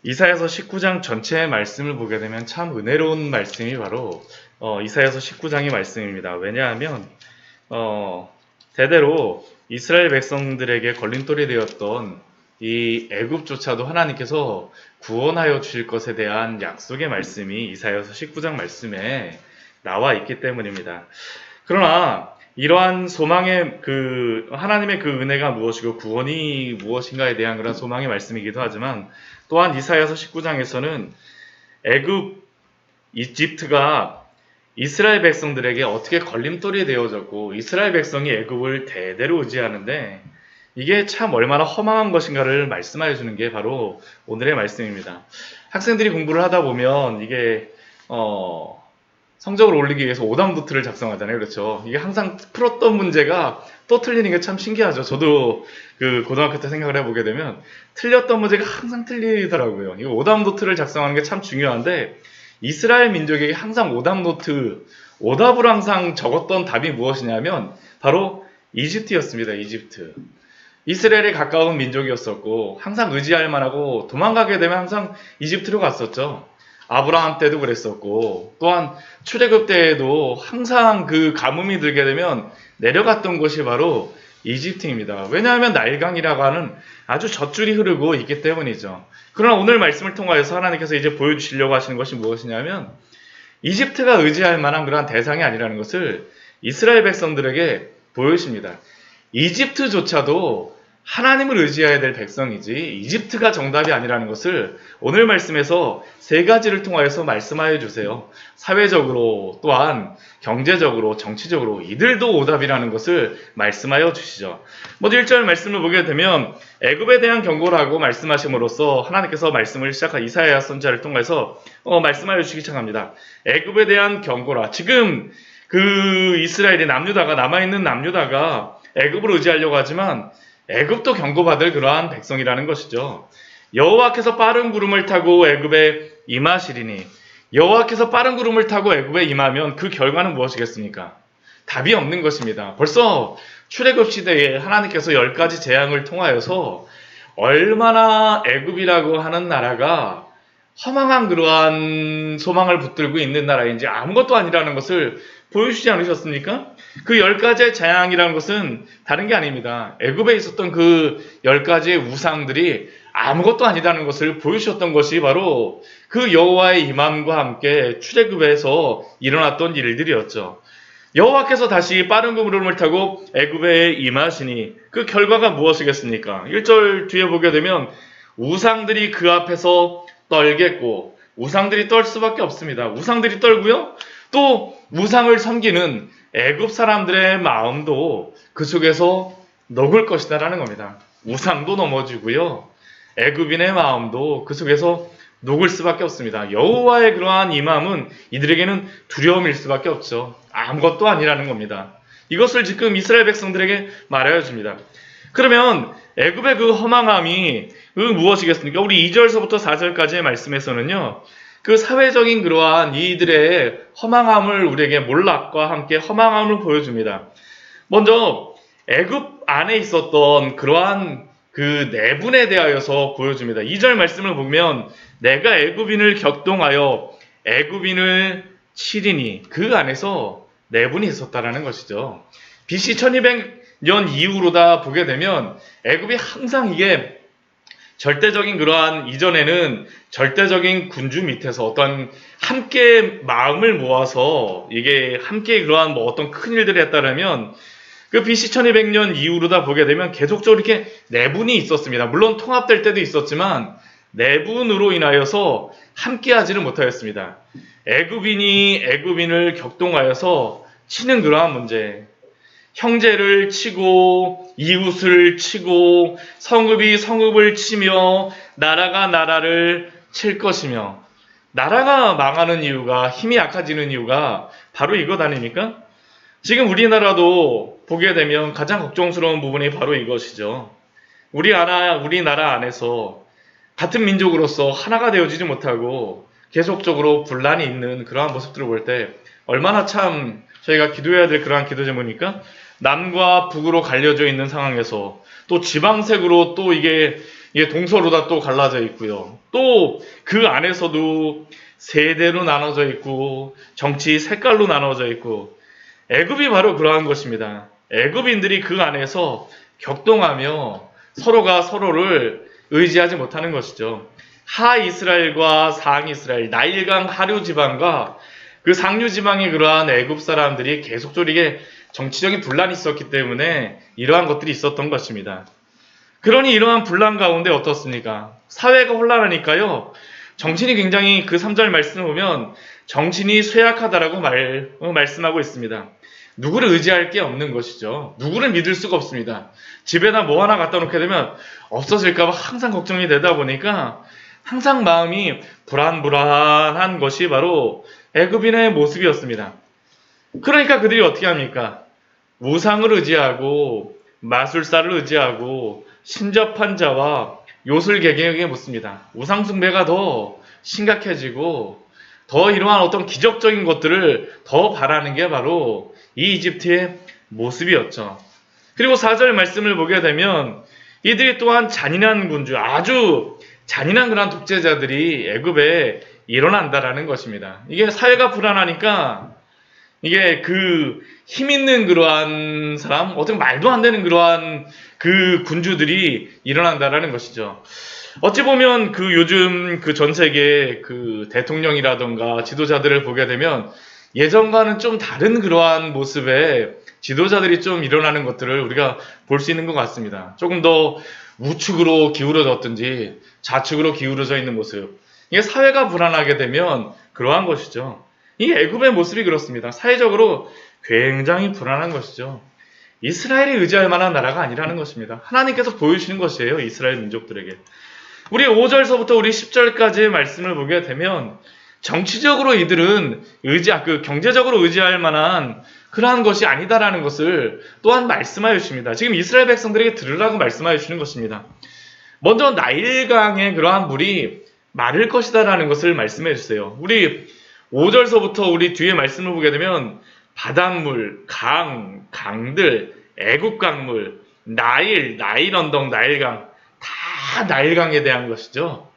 이사야서 19장 전체의 말씀을 보게 되면 참 은혜로운 말씀이 바로 이사야서 19장의 말씀입니다. 왜냐하면 대대로 이스라엘 백성들에게 걸림돌이 되었던 이 애굽조차도 하나님께서 구원하여 주실 것에 대한 약속의 말씀이 이사야서 19장 말씀에 나와 있기 때문입니다. 그러나 이러한 소망의 하나님의 그 은혜가 무엇이고 구원이 무엇인가에 대한 그런 소망의 말씀이기도 하지만, 또한 이사야서 19장에서는 애굽, 이집트가 이스라엘 백성들에게 어떻게 걸림돌이 되어졌고 이스라엘 백성이 애굽을 대대로 의지하는데 이게 참 얼마나 허망한 것인가를 말씀하여 주는 게 바로 오늘의 말씀입니다. 학생들이 공부를 하다 보면 이게 성적을 올리기 위해서 오답노트를 작성하잖아요. 그렇죠? 이게 항상 풀었던 문제가 또 틀리는 게 참 신기하죠. 저도 그 고등학교 때 생각을 해보게 되면 틀렸던 문제가 항상 틀리더라고요. 이 오답노트를 작성하는 게 참 중요한데, 이스라엘 민족에게 항상 오답으로 항상 적었던 답이 무엇이냐면 바로 이집트였습니다. 이집트. 이스라엘에 가까운 민족이었었고 항상 의지할 만하고 도망가게 되면 항상 이집트로 갔었죠. 아브라함 때도 그랬었고, 또한 출애굽 때에도 항상 그 가뭄이 들게 되면 내려갔던 곳이 바로 이집트입니다. 왜냐하면 나일강이라고 하는 아주 젖줄이 흐르고 있기 때문이죠. 그러나 오늘 말씀을 통하여서 하나님께서 이제 보여주시려고 하시는 것이 무엇이냐면 이집트가 의지할 만한 그러한 대상이 아니라는 것을 이스라엘 백성들에게 보여주십니다. 이집트조차도 하나님을 의지해야 될 백성이지 이집트가 정답이 아니라는 것을 오늘 말씀에서 세 가지를 통하여서 말씀하여 주세요. 사회적으로, 또한 경제적으로, 정치적으로 이들도 오답이라는 것을 말씀하여 주시죠. 먼저 1절 말씀을 보게 되면 애굽에 대한 경고를 하고 말씀하심으로써 하나님께서 말씀을 시작한 이사야 선지자를 통해서 말씀하여 주시기 시작합니다. 애굽에 대한 경고라. 지금 그 이스라엘의 남유다가, 남아있는 남유다가 애굽을 의지하려고 하지만 애굽도 경고받을 그러한 백성이라는 것이죠. 여호와께서 빠른 구름을 타고 애굽에 임하시리니, 여호와께서 빠른 구름을 타고 애굽에 임하면 그 결과는 무엇이겠습니까? 답이 없는 것입니다. 벌써 출애굽 시대에 하나님께서 10가지 재앙을 통하여서 얼마나 애굽이라고 하는 나라가 허망한 그러한 소망을 붙들고 있는 나라인지 아무것도 아니라는 것을 보여주지 않으셨습니까? 그 10가지의 재앙이라는 것은 다른 게 아닙니다. 애굽에 있었던 그 10가지의 우상들이 아무것도 아니라는 것을 보여주셨던 것이 바로 그 여호와의 임함과 함께 출애굽에서 일어났던 일들이었죠. 여호와께서 다시 빠른 구름을 타고 애굽에 임하시니 그 결과가 무엇이겠습니까? 1절 뒤에 보게 되면 우상들이 그 앞에서 떨겠고, 우상들이 떨 수밖에 없습니다. 우상들이 떨고요, 또 우상을 섬기는 애굽 사람들의 마음도 그 속에서 녹을 것이다라는 겁니다. 우상도 넘어지고요, 애굽인의 마음도 그 속에서 녹을 수밖에 없습니다. 여호와의 그러한 임함은 이들에게는 두려움일 수밖에 없죠. 아무것도 아니라는 겁니다. 이것을 지금 이스라엘 백성들에게 말하여 줍니다. 그러면 애굽의 그 허망함이 무엇이겠습니까? 우리 2절서부터 4절까지의 말씀에서는요, 그 사회적인 그러한 이들의 허망함을 우리에게 몰락과 함께 허망함을 보여줍니다. 먼저 애굽 안에 있었던 그러한 그 내분에 대하여서 보여줍니다. 2절 말씀을 보면 내가 애굽인을 격동하여 애굽인을 치리니, 그 안에서 내분이 있었다라는 것이죠. BC 1200년 이후로다 보게 되면 애굽이 항상 이게 절대적인 그러한, 이전에는 절대적인 군주 밑에서 어떤 함께 마음을 모아서 이게 함께 그러한 어떤 큰 일들을 했다라면 그 BC 1200년 이후로다 보게 되면 계속적으로 이렇게 내분이 있었습니다. 물론 통합될 때도 있었지만 내분으로 인하여서 함께 하지를 못하였습니다. 애굽인이 애굽인을 격동하여서 치는 그러한 문제, 형제를 치고 이웃을 치고 성읍이 성읍을 치며 나라가 나라를 칠 것이며, 나라가 망하는 이유가, 힘이 약해지는 이유가 바로 이것 아닙니까? 지금 우리나라도 보게 되면 가장 걱정스러운 부분이 바로 이것이죠. 우리나라 안에서 같은 민족으로서 하나가 되어지지 못하고 계속적으로 분란이 있는 그러한 모습들을 볼 때 얼마나 참 저희가 기도해야 될 그러한 기도 제목입니까? 남과 북으로 갈려져 있는 상황에서 또 지방색으로 또 이게 이게 동서로 다 또 갈라져 있고요. 또 그 안에서도 세대로 나눠져 있고 정치 색깔로 나눠져 있고 애굽이 바로 그러한 것입니다. 애굽인들이 그 안에서 격동하며 서로가 서로를 의지하지 못하는 것이죠. 하 이스라엘과 상 이스라엘, 나일강 하류 지방과 그 상류 지방의 그러한 애굽 사람들이 계속적으로 이게 정치적인 분란이 있었기 때문에 이러한 것들이 있었던 것입니다. 그러니 이러한 분란 가운데 어떻습니까? 사회가 혼란하니까요. 정신이 굉장히 그 3절 말씀을 보면 정신이 쇠약하다라고 말씀하고 있습니다. 누구를 의지할 게 없는 것이죠. 누구를 믿을 수가 없습니다. 집에다 뭐 하나 갖다 놓게 되면 없어질까봐 항상 걱정이 되다 보니까 항상 마음이 불안불안한 것이 바로 애굽인의 모습이었습니다. 그러니까 그들이 어떻게 합니까? 우상을 의지하고 마술사를 의지하고 신접한 자와 요술개개에게 묻습니다. 우상숭배가 더 심각해지고 더 이러한 어떤 기적적인 것들을 더 바라는 게 바로 이 이집트의 모습이었죠. 그리고 4절 말씀을 보게 되면 이들이 또한 잔인한 군주, 아주 잔인한 그런 독재자들이 애굽에 일어난다라는 것입니다. 이게 사회가 불안하니까 이게 그 힘 있는 그러한 사람, 어떻게 말도 안 되는 그러한 그 군주들이 일어난다라는 것이죠. 어찌 보면 그 요즘 그 전 세계 그 대통령이라던가 지도자들을 보게 되면 예전과는 좀 다른 그러한 모습의 지도자들이 좀 일어나는 것들을 우리가 볼 수 있는 것 같습니다. 조금 더 우측으로 기울어졌든지 좌측으로 기울어져 있는 모습. 이게 사회가 불안하게 되면 그러한 것이죠. 이 애굽의 모습이 그렇습니다. 사회적으로 굉장히 불안한 것이죠. 이스라엘이 의지할 만한 나라가 아니라는 것입니다. 하나님께서 보여주시는 것이에요. 이스라엘 민족들에게. 우리 5절서부터 우리 10절까지의 말씀을 보게 되면 정치적으로 이들은 경제적으로 의지할 만한 그러한 것이 아니다라는 것을 또한 말씀하여 주십니다. 지금 이스라엘 백성들에게 들으라고 말씀하여 주시는 것입니다. 먼저 나일강의 그러한 물이 마를 것이다라는 것을 말씀해 주세요. 우리 5절서부터 우리 뒤에 말씀을 보게 되면 바닷물, 강들, 애국강물, 나일 언덕, 나일강 다 나일강에 대한 것이죠.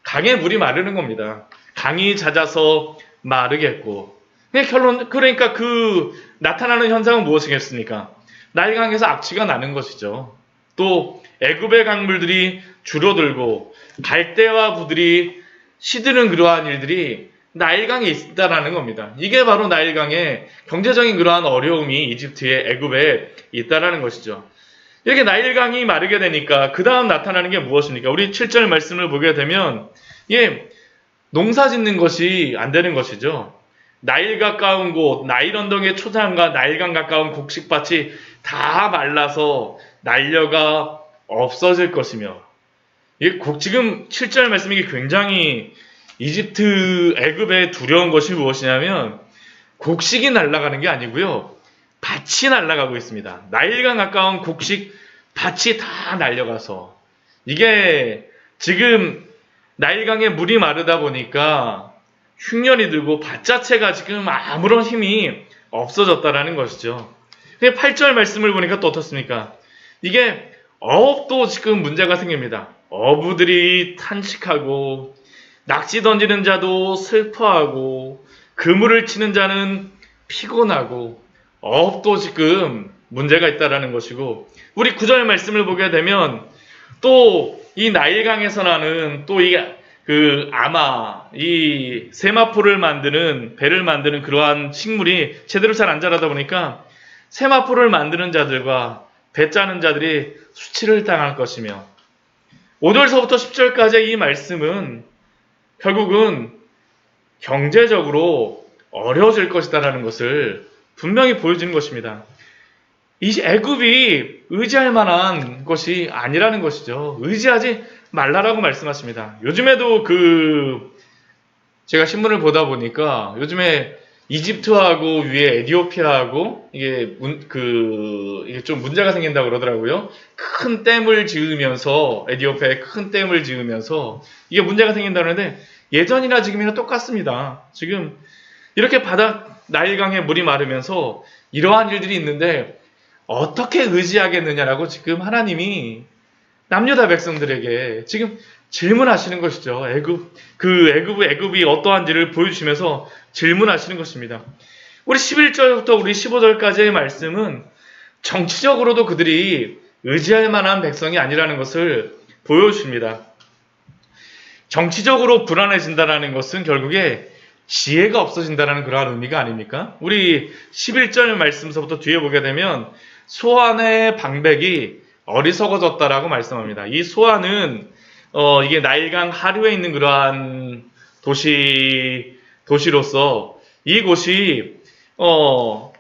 강의 물이 마르는 겁니다. 강이 잦아서 마르겠고 그러니까 그 나타나는 현상은 무엇이겠습니까? 나일강에서 악취가 나는 것이죠. 또 애굽의 강물들이 줄어들고 갈대와 부들이 시드는 그러한 일들이 나일강에 있다라는 겁니다. 이게 바로 나일강의 경제적인 그러한 어려움이 이집트의 애굽에 있다라는 것이죠. 이렇게 나일강이 마르게 되니까 그 다음 나타나는 게 무엇입니까? 우리 7절 말씀을 보게 되면 농사 짓는 것이 안 되는 것이죠. 나일 가까운 곳, 나일 언덕의 초장과 나일강 가까운 곡식밭이 다 말라서 날려가 없어질 것이며 지금 7절 말씀이 굉장히 이집트, 애굽의 두려운 것이 무엇이냐면 곡식이 날아가는 게 아니고요. 밭이 날아가고 있습니다. 나일강 가까운 곡식 밭이 다 날려가서 이게 지금 나일강에 물이 마르다 보니까 흉년이 들고 밭 자체가 지금 아무런 힘이 없어졌다라는 것이죠. 8절 말씀을 보니까 또 어떻습니까? 이게 어업도 지금 문제가 생깁니다. 어부들이 탄식하고 낚시 던지는 자도 슬퍼하고 그물을 치는 자는 피곤하고 어업도 지금 문제가 있다라는 것이고 우리 9절 말씀을 보게 되면 또 이 나일강에서 나는 또 이 세마포를 만드는 배를 만드는 그러한 식물이 제대로 잘 안 자라다 보니까 세마포를 만드는 자들과 배 짜는 자들이 수치를 당할 것이며 5절서부터 10절까지의 이 말씀은 결국은 경제적으로 어려워질 것이다라는 것을 분명히 보여주는 것입니다. 이 애굽이 의지할 만한 것이 아니라는 것이죠. 의지하지 말라라고 말씀하십니다. 요즘에도 제가 신문을 보다 보니까 요즘에 이집트하고 위에 에티오피아하고 이게 좀 문제가 생긴다고 그러더라고요. 큰 댐을 지으면서 에티오피아에 큰 댐을 지으면서 이게 문제가 생긴다는데 예전이나 지금이나 똑같습니다. 지금 이렇게 나일강에 물이 마르면서 이러한 일들이 있는데 어떻게 의지하겠느냐라고 지금 하나님이 남유다 백성들에게 지금 질문하시는 것이죠. 애굽이 어떠한지를 보여주시면서 질문하시는 것입니다. 우리 11절부터 우리 15절까지의 말씀은 정치적으로도 그들이 의지할 만한 백성이 아니라는 것을 보여줍니다. 정치적으로 불안해진다는 것은 결국에 지혜가 없어진다는 그러한 의미가 아닙니까? 우리 11절 말씀서부터 뒤에 보게 되면 소안의 방백이 어리석어졌다라고 말씀합니다. 이 소안은 이게 나일강 하류에 있는 그러한 도시로서 이곳이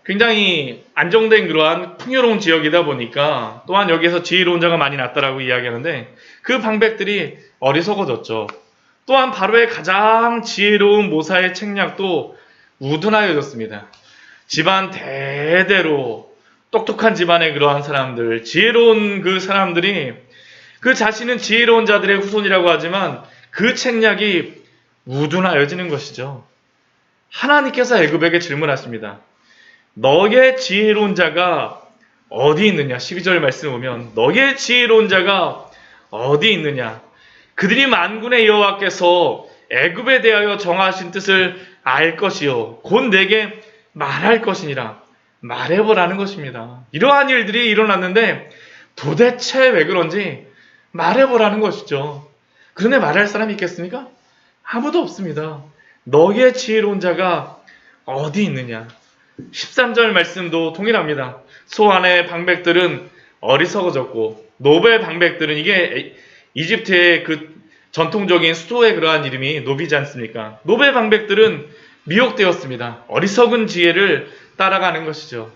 굉장히 안정된 그러한 풍요로운 지역이다 보니까 또한 여기에서 지혜로운 자가 많이 났다라고 이야기하는데 그 방백들이 어리석어졌죠. 또한 바로의 가장 지혜로운 모사의 책략도 우둔하여졌습니다. 집안 대대로 똑똑한 집안의 그러한 사람들, 지혜로운 그 사람들이 그 자신은 지혜로운 자들의 후손이라고 하지만 그 책략이 우둔하여지는 것이죠. 하나님께서 애굽에게 질문하십니다. 너의 지혜로운 자가 어디 있느냐? 12절 말씀 보면 너의 지혜로운 자가 어디 있느냐? 그들이 만군의 여호와께서 애굽에 대하여 정하신 뜻을 알 것이요 곧 내게 말할 것이니라. 말해보라는 것입니다. 이러한 일들이 일어났는데 도대체 왜 그런지 말해보라는 것이죠. 그런데 말할 사람이 있겠습니까? 아무도 없습니다. 너의 지혜로운 자가 어디 있느냐? 13절 말씀도 동일합니다. 소안의 방백들은 어리석어졌고 노베의 방백들은 이게 이집트의 그 전통적인 수도의 그러한 이름이 노비지 않습니까? 노베의 방백들은 미혹되었습니다. 어리석은 지혜를 따라가는 것이죠.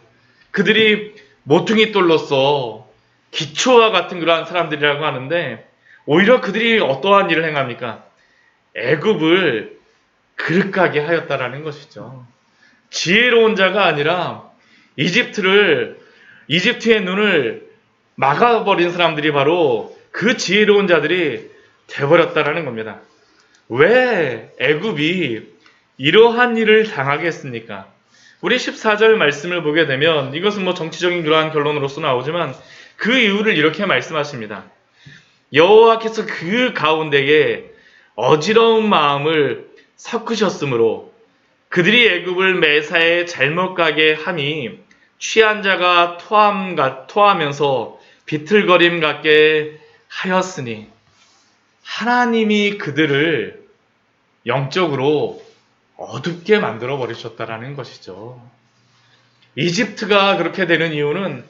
그들이 모퉁이 돌로서 기초와 같은 그러한 사람들이라고 하는데 오히려 그들이 어떠한 일을 행합니까? 애굽을 그릇가게 하였다라는 것이죠. 지혜로운 자가 아니라 이집트의 눈을 막아버린 사람들이 바로 그 지혜로운 자들이 되어버렸다라는 겁니다. 왜 애굽이 이러한 일을 당하게 했습니까? 우리 14절 말씀을 보게 되면 이것은 정치적인 그러한 결론으로서 나오지만 그 이유를 이렇게 말씀하십니다. 여호와께서 그 가운데에 어지러운 마음을 섞으셨으므로 그들이 애굽을 매사에 잘못 가게 함이 취한 자가 토하면서 비틀거림 같게 하였으니 하나님이 그들을 영적으로 어둡게 만들어 버리셨다라는 것이죠. 이집트가 그렇게 되는 이유는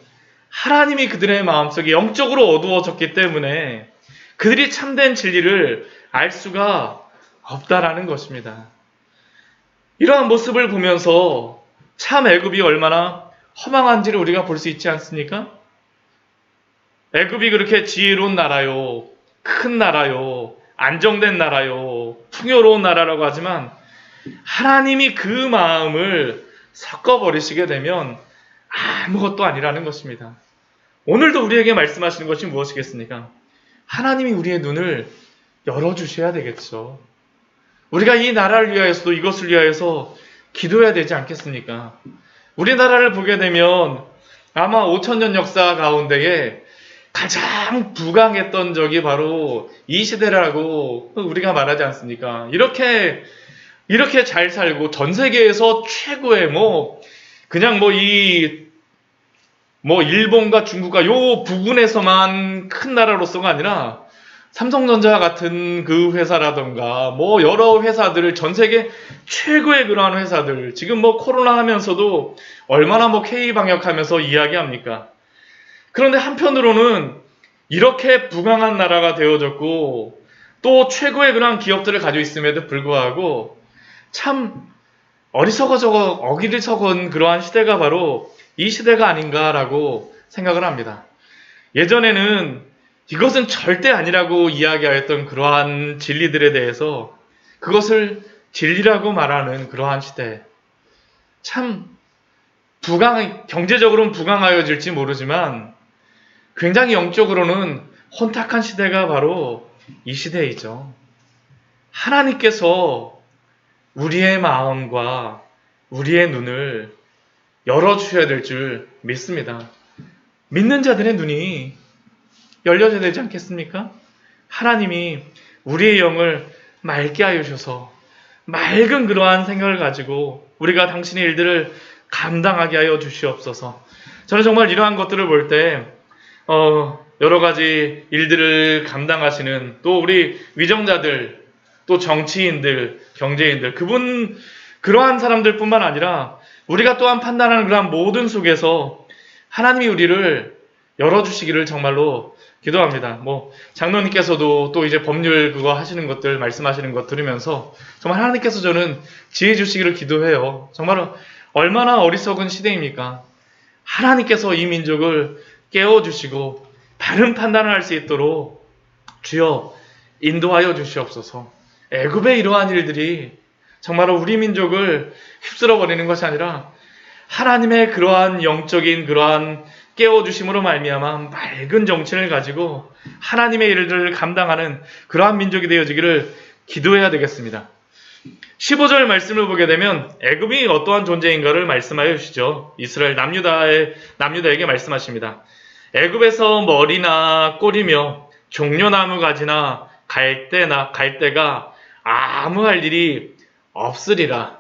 하나님이 그들의 마음속에 영적으로 어두워졌기 때문에 그들이 참된 진리를 알 수가 없다라는 것입니다. 이러한 모습을 보면서 참 애굽이 얼마나 허망한지를 우리가 볼 수 있지 않습니까? 애굽이 그렇게 지혜로운 나라요, 큰 나라요, 안정된 나라요, 풍요로운 나라라고 하지만 하나님이 그 마음을 섞어버리시게 되면 아무것도 아니라는 것입니다. 오늘도 우리에게 말씀하시는 것이 무엇이겠습니까? 하나님이 우리의 눈을 열어주셔야 되겠죠. 우리가 이 나라를 위하여서도 이것을 위하여서 기도해야 되지 않겠습니까? 우리나라를 보게 되면 아마 5천년 역사 가운데에 가장 부강했던 적이 바로 이 시대라고 우리가 말하지 않습니까? 이렇게 잘 살고 전 세계에서 최고의 일본과 중국과 요 부분에서만 큰 나라로서가 아니라 삼성전자 같은 그 회사라던가 여러 회사들을 전 세계 최고의 그러한 회사들 지금 코로나 하면서도 얼마나 K 방역하면서 이야기합니까? 그런데 한편으로는 이렇게 부강한 나라가 되어졌고 또 최고의 그러한 기업들을 가지고 있음에도 불구하고 참 어리석은 그러한 시대가 바로 이 시대가 아닌가라고 생각을 합니다. 예전에는 이것은 절대 아니라고 이야기하였던 그러한 진리들에 대해서 그것을 진리라고 말하는 그러한 시대. 참 경제적으로는 부강하여질지 모르지만 굉장히 영적으로는 혼탁한 시대가 바로 이 시대이죠. 하나님께서 우리의 마음과 우리의 눈을 열어주셔야 될 줄 믿습니다. 믿는 자들의 눈이 열려져야 되지 않겠습니까? 하나님이 우리의 영을 맑게 하여 주셔서 맑은 그러한 생각을 가지고 우리가 당신의 일들을 감당하게 하여 주시옵소서. 저는 정말 이러한 것들을 볼 때 여러 가지 일들을 감당하시는 또 우리 위정자들, 또 정치인들, 경제인들, 그러한 사람들뿐만 아니라 우리가 또한 판단하는 그러한 모든 속에서 하나님이 우리를 열어주시기를 정말로 기도합니다. 장로님께서도 또 이제 법률 그거 하시는 것들, 말씀하시는 것 들으면서 정말 하나님께서 저는 지혜 주시기를 기도해요. 정말 얼마나 어리석은 시대입니까? 하나님께서 이 민족을 깨워주시고 바른 판단을 할 수 있도록 주여 인도하여 주시옵소서. 애굽의 이러한 일들이 정말로 우리 민족을 휩쓸어 버리는 것이 아니라 하나님의 그러한 영적인 그러한 깨워주심으로 말미암아 맑은 정신을 가지고 하나님의 일들을 감당하는 그러한 민족이 되어지기를 기도해야 되겠습니다. 15절 말씀을 보게 되면 애굽이 어떠한 존재인가를 말씀하여 주시죠. 이스라엘 남유다에게 말씀하십니다. 애굽에서 머리나 꼬리며 종려나무 가지나 갈대가 아무 할 일이 없으리라.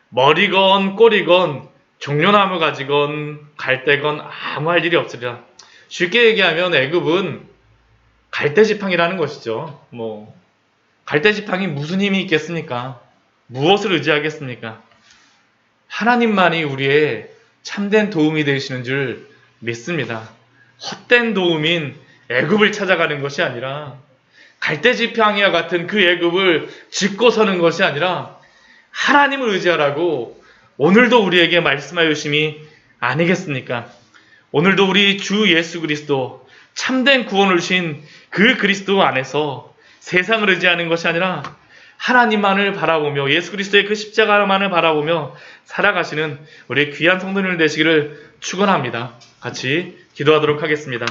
머리건 꼬리건 종려나무 가지건 갈대건 아무 할 일이 없으리라. 쉽게 얘기하면 애굽은 갈대지팡이라는 것이죠. 갈대지팡이 무슨 힘이 있겠습니까? 무엇을 의지하겠습니까? 하나님만이 우리의 참된 도움이 되시는 줄 믿습니다. 헛된 도움인 애굽을 찾아가는 것이 아니라 갈대지팡이와 같은 그 애굽을 짚고 서는 것이 아니라 하나님을 의지하라고 오늘도 우리에게 말씀하여 주심이 아니겠습니까? 오늘도 우리 주 예수 그리스도 참된 구원을 주신 그 그리스도 안에서 세상을 의지하는 것이 아니라 하나님만을 바라보며 예수 그리스도의 그 십자가만을 바라보며 살아가시는 우리 귀한 성도님들 되시기를 축원합니다. 같이 기도하도록 하겠습니다.